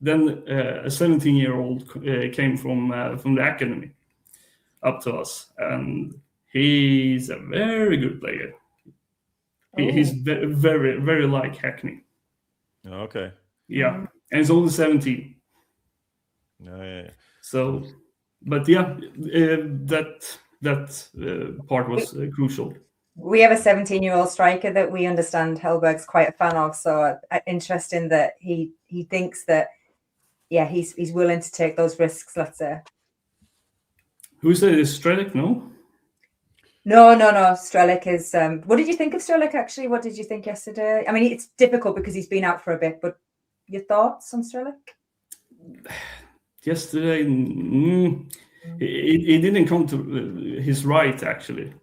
then a 17-year-old came from the academy up to us, and he's a very good player. He's very, very like Hackney. Okay. Yeah, and he's only 17. Yeah. So, but that part was crucial. We have a 17-year-old striker that we understand Hellberg's quite a fan of. So interesting that he thinks that, he's willing to take those risks, let's say. Who is it? Is Strelic? No. Strelic is. What did you think of Strelic, actually? What did you think yesterday? I mean, it's difficult because he's been out for a bit, but your thoughts on Strelic? Yesterday, he didn't come to his right, actually.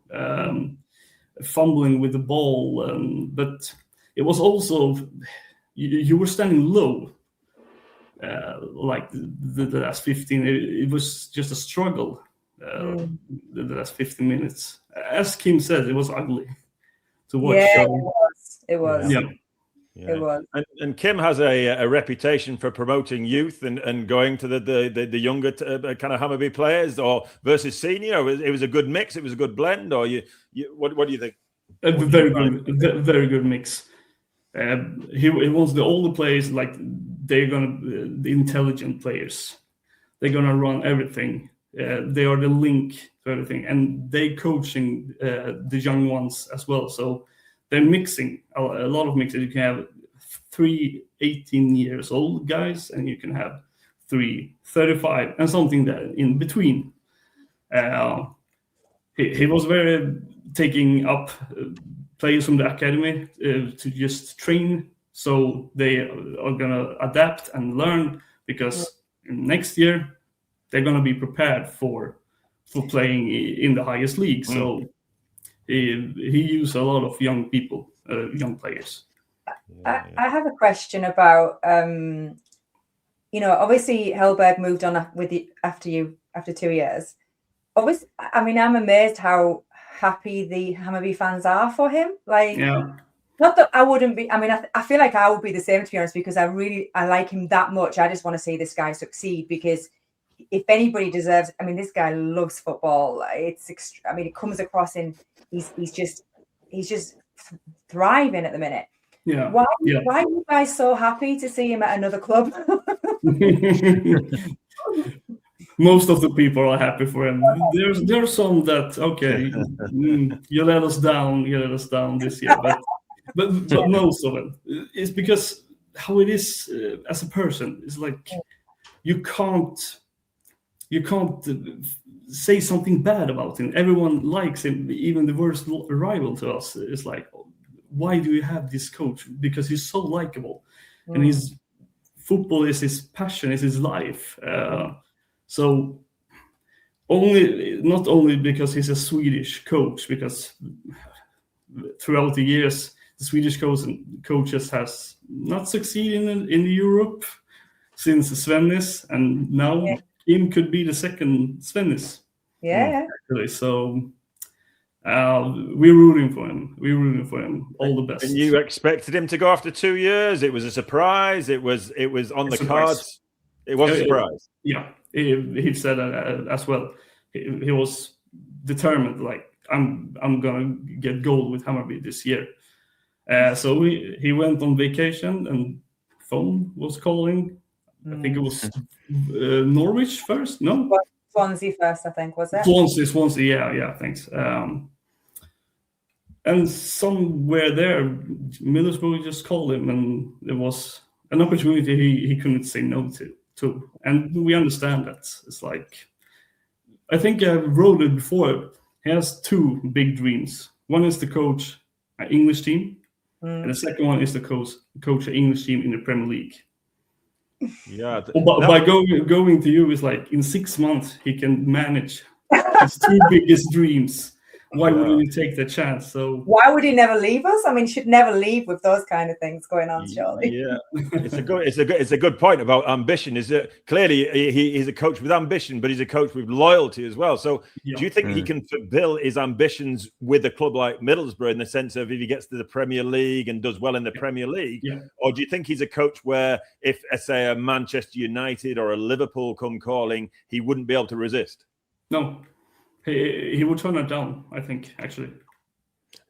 fumbling with the ball, but it was also you were standing low. Like the last 15, it was just a struggle. The last 15 minutes, as Kim said, it was ugly to watch. Yeah, it was. Yeah. It was. And Kim has a reputation for promoting youth and going to the younger kind of Hammarby players, or versus senior. It was a good mix. It was a good blend. Or what do you think? A very good mix. He wants the older players, like they're gonna the intelligent players. They're gonna run everything. They are the link to everything, and they coaching the young ones as well. So they're mixing a lot of mixes. You can have 3 18 years old guys, and you can have 3 35, and something that in between. He was very taking up players from the academy to just train, so they are gonna adapt and learn, because next year they're gonna be prepared for playing in the highest league. So he used a lot of young people, young players. I have a question about obviously Hellberg moved on with after 2 years. Obviously, I mean, I'm amazed how happy the Hammarby fans are for him. Like, not that I wouldn't be. I mean, I feel like I would be the same, to be honest, because I like him that much. I just want to see this guy succeed, because if anybody deserves, I mean, this guy loves football. It comes across in he's just thriving at the minute. Yeah. Why are you guys so happy to see him at another club? Most of the people are happy for him. There's some that, okay, you let us down this year, but most of them, it's because how it is as a person. It's like you can't say something bad about him. Everyone likes him, even the worst rival to us. It's like, why do you have this coach? Because he's so likable, and his football is his passion, is his life. So not only because he's a Swedish coach, because throughout the years the Swedish coaches has not succeeded in Europe since Svennis, and now Kim could be the second Svennis. Yeah. Actually, so we're rooting for him. We're rooting for him. All the best. And you expected him to go after 2 years? It was a surprise. It was on the cards. It was a surprise. Yeah, he said as well. He was determined. Like, I'm gonna get gold with Hammarby this year. So he went on vacation, and phone was calling. I think it was Norwich first. No, Swansea first, I think, was it? Swansea. Yeah. Thanks. And somewhere there, Middlesbrough just called him, and there was an opportunity he couldn't say no to. And we understand that. It's like, I think I wrote it before. He has 2 big dreams. One is to coach an English team, and the second one is to coach an English team in the Premier League. Yeah. By going to you is like, in 6 months he can manage his 2 biggest dreams. Why wouldn't you take the chance? So why would he never leave us? I mean, he should never leave with those kind of things going on, surely. Yeah, it's a good point about ambition. Is that clearly he's a coach with ambition, but he's a coach with loyalty as well. So do you think he can fulfill his ambitions with a club like Middlesbrough, in the sense of if he gets to the Premier League and does well in the Premier League, or do you think he's a coach where if, say, a Manchester United or a Liverpool come calling, he wouldn't be able to resist? No. He would turn it down, I think, actually.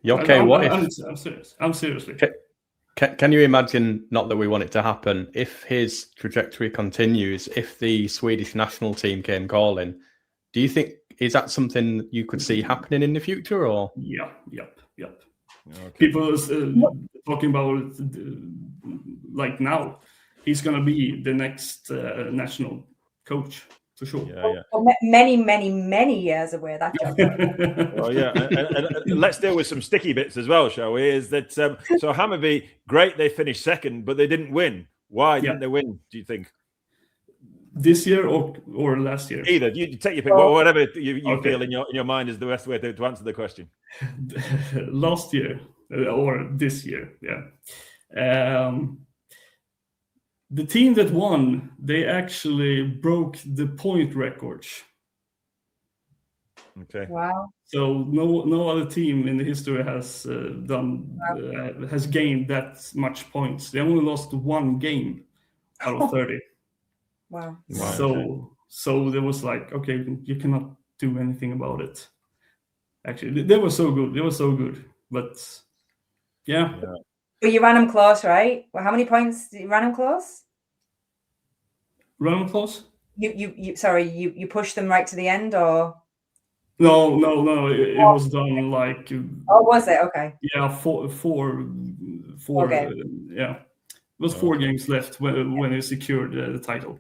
Jocke, what if... I'm serious. I'm seriously. Can you imagine, not that we want it to happen, if his trajectory continues, if the Swedish national team came calling, do you think, is that something you could see happening in the future, or? Yeah, yep. Okay. People are talking about it, like, now. He's going to be the next national coach. For sure. Well, many years away, that job. Well, yeah, and let's deal with some sticky bits as well, shall we? Is that so Hammarby, great, they finished second, but they didn't win. Why didn't they win, do you think? This year or last year? Either. You take your pick. Whatever you Okay. feel in your mind is the best way to answer the question. Last year or this year, yeah. The team that won, they actually broke the point records. Okay. Wow. So no other team in the history has has gained that much points. They only lost one game out of 30. Wow. So there was like, okay, you cannot do anything about it. Actually, they were so good. They were so good. But yeah. But you ran them close, right? Well, how many points did you ran them close? Run them close? You pushed them right to the end, or? No. It was done like. Oh, was it? Okay. Yeah, four. Okay. Yeah, it was 4 games left when they secured the title.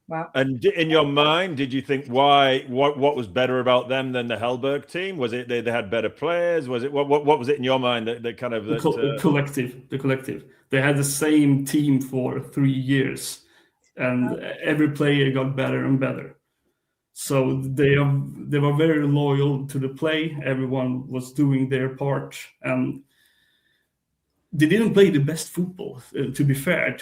Wow. And in your mind, did you think what was better about them than the Hellberg team? Was it they had better players? Was it what was it in your mind that kind of the collective? They had the same team for 3 years, and every player got better and better. So they were very loyal to the play. Everyone was doing their part, and they didn't play the best football. To be fair,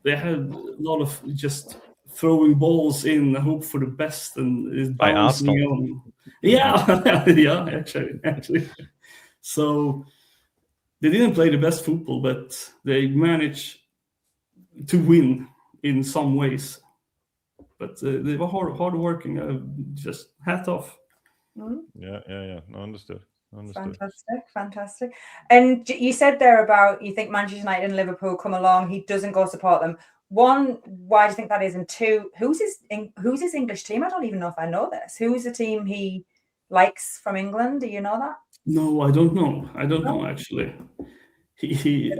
they had a lot of just throwing balls in, hope for the best, and bouncing on. Yeah, yeah, actually. So they didn't play the best football, but they managed to win in some ways. But they were hard working. Just hat off. Yeah. No, understood. Fantastic. And you said there about you think Manchester United and Liverpool come along, he doesn't go support them. 1, why do you think that is? And 2, who's his English team? I don't even know if I know this. Who's the team he likes from England? Do you know that? No, I don't know. I don't know actually. He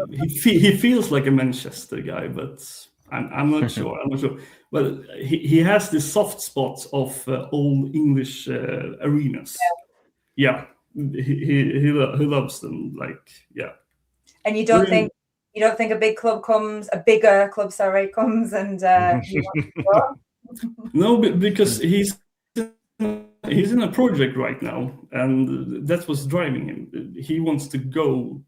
feels like a Manchester guy, but I'm not sure. But he has the soft spots of old English arenas. Yeah. He loves them, like, yeah. And you don't think a bigger club comes and you want to go? No, because he's in a project right now, and that's what's driving him. He wants to go.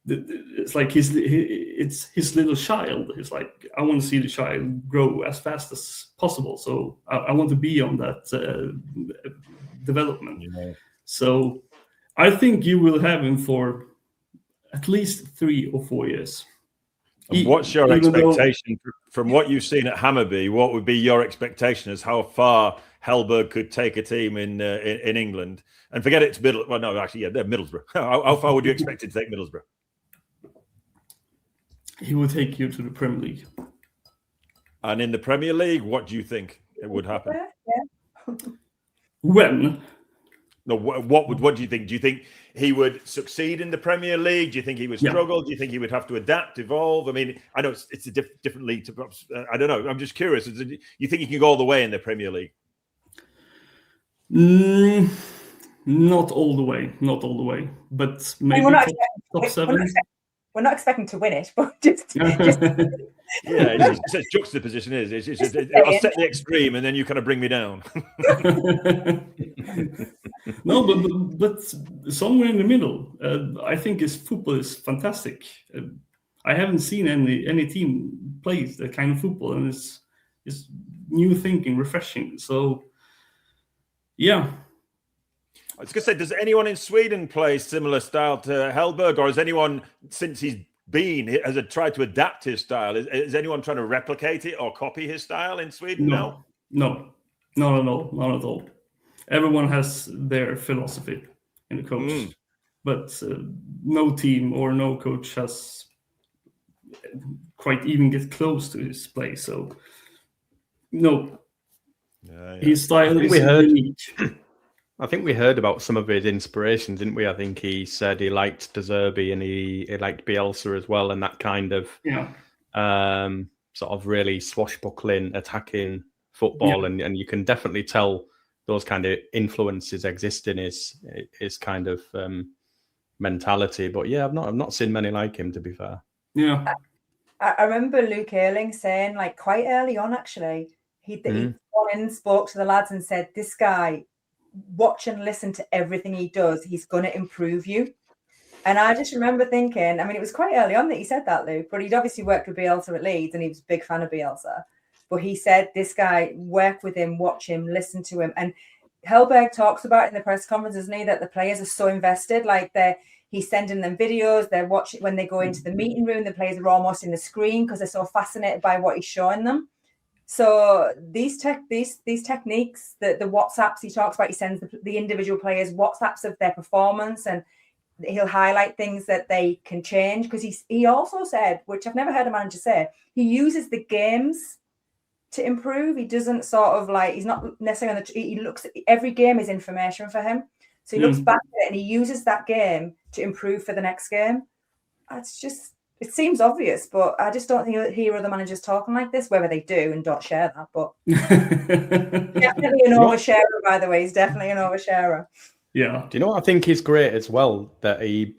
It's like it's his little child. He's like, I want to see the child grow as fast as possible. So I want to be on that development. Yeah. So I think you will have him for at least 3 or 4 years. And what's your expectation from what you've seen at Hammarby? What would be your expectation as how far Hellberg could take a team in England? And forget it's they're Middlesbrough. How far would you expect it to take Middlesbrough? He will take you to the Premier League. And in the Premier League, what do you think it would happen? Yeah. When? No, what do you think? Do you think he would succeed in the Premier League? Do you think he would struggle? Do you think he would have to adapt, evolve? I mean, I know it's a different league. I don't know. I'm just curious. You think he can go all the way in the Premier League? Not all the way, but maybe top 7. We're not expecting to win it, but just yeah, it's juxtaposition is. I'll set the extreme, and then you kind of bring me down. No, but somewhere in the middle. I think his football is fantastic. I haven't seen any team play that kind of football, and it's new thinking, refreshing. So, yeah. I was going to say, does anyone in Sweden play similar style to Hellberg, or has anyone since he's been has tried to adapt his style? Is anyone trying to replicate it or copy his style in Sweden? No, not at all. Everyone has their philosophy in the coach, but no team or no coach has quite even get close to his play. So, no, his style is unique. I think we heard about some of his inspirations, didn't we? I think he said he liked De Zerbi and he liked Bielsa as well, and that kind of sort of really swashbuckling, attacking football, and you can definitely tell those kind of influences exist in his kind of mentality. But yeah, I've not seen many like him, to be fair. Yeah, I remember Luke Ayling saying, like, quite early on, actually, he'd gone in, spoke to the lads and said, this guy, watch and listen to everything he does. He's going to improve you. And I just remember thinking, I mean, it was quite early on that he said that, Luke, but he'd obviously worked with Bielsa at Leeds and he was a big fan of Bielsa. But he said, this guy, work with him, watch him, listen to him. And Hellberg talks about in the press conference, doesn't he, that the players are so invested, like he's sending them videos, they're watching when they go into the meeting room, the players are almost in the screen because they're so fascinated by what he's showing them. So these techniques, the WhatsApps he talks about, he sends the individual players WhatsApps of their performance, and he'll highlight things that they can change, because he also said, which I've never heard a manager say, he uses the games to improve. He doesn't sort of like, he's not necessarily he looks at every game is information for him. So he looks back at it and he uses that game to improve for the next game. It's just, it seems obvious, but I just don't think you hear other managers talking like this, whether they do and don't share that. But definitely an oversharer, by the way. He's definitely an oversharer. Yeah. Do you know what I think is great as well? That he,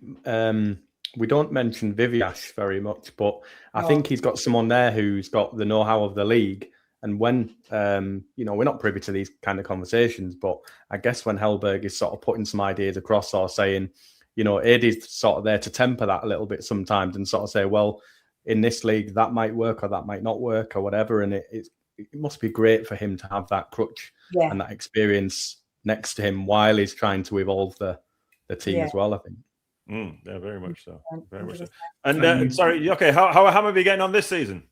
we don't mention Viviash very much, but I think he's got someone there who's got the know-how of the league. And when, we're not privy to these kind of conversations, but I guess when Hellberg is sort of putting some ideas across or saying, Eddie's sort of there to temper that a little bit sometimes and sort of say, well, in this league, that might work or that might not work or whatever. And it must be great for him to have that crutch and that experience next to him while he's trying to evolve the team as well, I think. Yeah, very much so. Very much so. And sorry, Jocke, how are Hammarby getting on this season?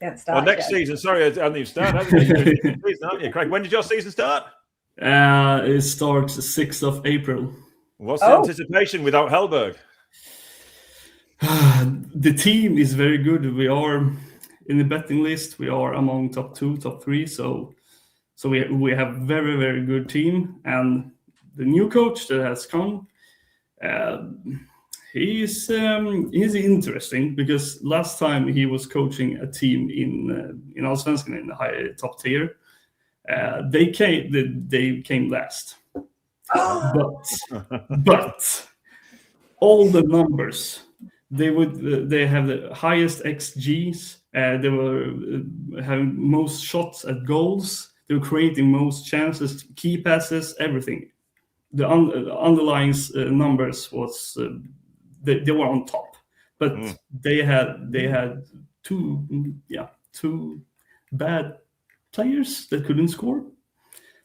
Next season. Sorry, I haven't even started. Aren't you, Craig? When did your season start? It starts the 6th of April. What's the anticipation without Hellberg? The team is very good. We are in the betting list. We are among top 2, top 3. So we have very, very good team. And the new coach that has come, he's interesting, because last time he was coaching a team in Allsvenskan in the high top tier. They came last. But all the numbers, they have the highest XGs. They were having most shots at goals. They were creating most chances, key passes, everything. The underlying numbers was they were on top, but they had two bad players that couldn't score.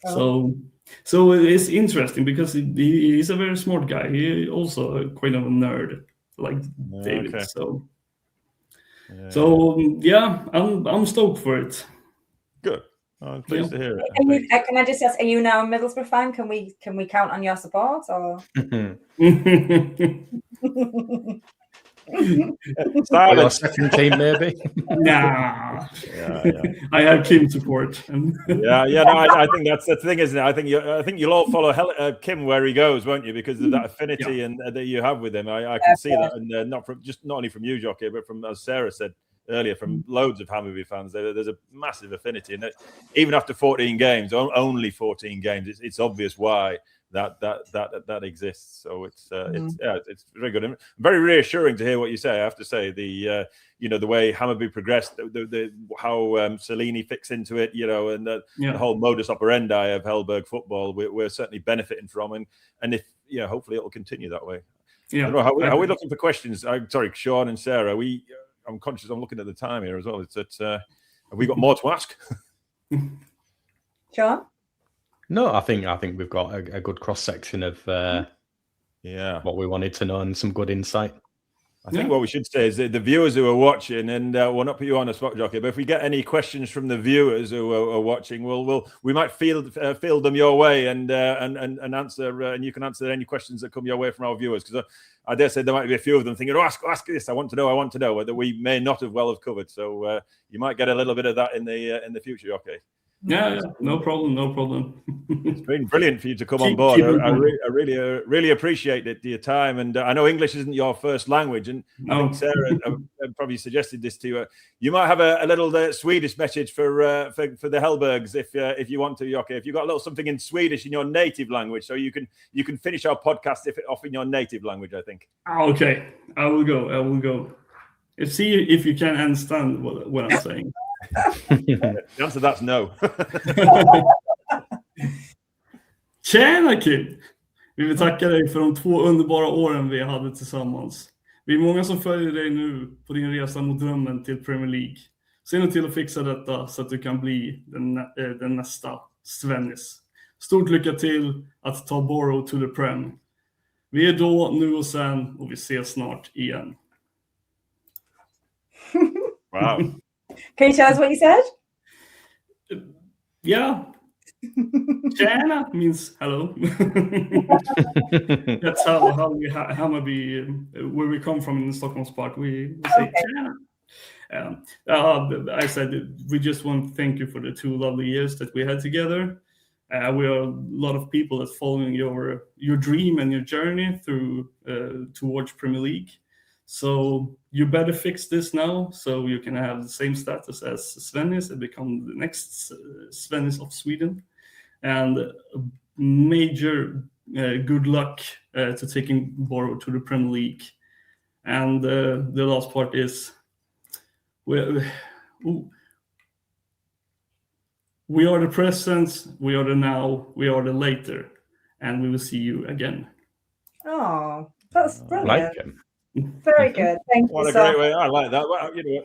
So it's interesting, because he's a very smart guy. He also quite of a nerd, like David. Okay. So I'm stoked for it. Good. I'm pleased to hear it. Can I just ask, are you now a Middlesbrough fan? Can we count on your support? Or your second team, maybe? Nah. I have Kim support. I think that's the thing, isn't it? I think you'll all follow Kim where he goes, won't you? Because of that affinity and that you have with him. I can see that, and not only from you, Jocke, but from, as Sarah said earlier, from loads of Hammarby fans. There's a massive affinity, and even after 14 games, only 14 games, it's obvious why that exists. So it's very good and very reassuring to hear what you say. I have to say, the way Hammarby progressed, how Cellini fits into it, and the whole modus operandi of Hellberg football, we're certainly benefiting from, and if hopefully it will continue that way. Yeah. I don't know, how are we looking for questions? Sorry, Sean and Sarah. I'm conscious. I'm looking at the time here as well. It's that have we got more to ask? Sean? No, I think we've got a good cross section of what we wanted to know and some good insight. I think what we should say is that the viewers who are watching, and we'll not put you on the spot, Jocke, but if we get any questions from the viewers who are watching, we might field them your way and answer, and you can answer any questions that come your way from our viewers, because I dare say there might be a few of them thinking, ask this, I want to know, that we may not have covered. So you might get a little bit of that in the future, Jocke. Yeah, no problem. It's been brilliant for you to come on board. I really appreciate it, your time. And I know English isn't your first language, and I think Sarah probably suggested this to you. You might have a little Swedish message for the Hellbergs if you want to, Jocke. If you've got a little something in Swedish in your native language, so you can finish our podcast off in your native language, I think. Okay, I will go. See if you can understand what I'm saying. The answer to that's no. Tjena Kim! Vi vill tacka dig för de 2 underbara åren vi hade tillsammans. Vi är många som följer dig nu på din resa mot drömmen till Premier League. Se nu till att fixa detta så att du kan bli den nästa Svennis. Stort lycka till att ta Boro to the Prem. Vi är då, nu och sen, och vi ses snart igen. Wow. Can you tell us what you said? Yeah. Tjena means hello. That's how we Hammarby, where we come from in the Stockholm part, we say tjena. I said we just want to thank you for the 2 lovely years that we had together. We are a lot of people that's following your dream and your journey through towards Premier League. So you better fix this now, so you can have the same status as Svennis and become the next Svennis of Sweden. And major good luck to taking Boro to the Premier League. And the last part is we are the present, we are the now, we are the later, and we will see you again. Oh, that's brilliant. Like him. Very good. Thank you What a so great way! I like that. Well, you know,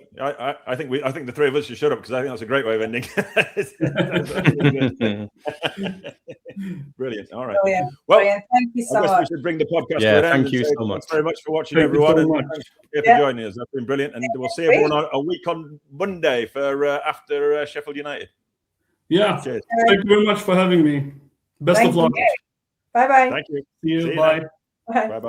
I think the 3 of us should shut up because I think that's a great way of ending. Brilliant. All right. Brilliant. Well, Brilliant. Thank you so I guess much. we should bring the podcast Yeah, to an end. thank and you say so much. Thanks very much for watching, Thank you everyone. so And much. thanks for joining us. That's been brilliant. And we'll see everyone on a week on Monday for after Sheffield United. Yeah. Cheers. Thank you very much for having me. Best Thank of luck. you. Bye-bye. Thank you. See you. See you Bye. then. Bye. Bye-bye.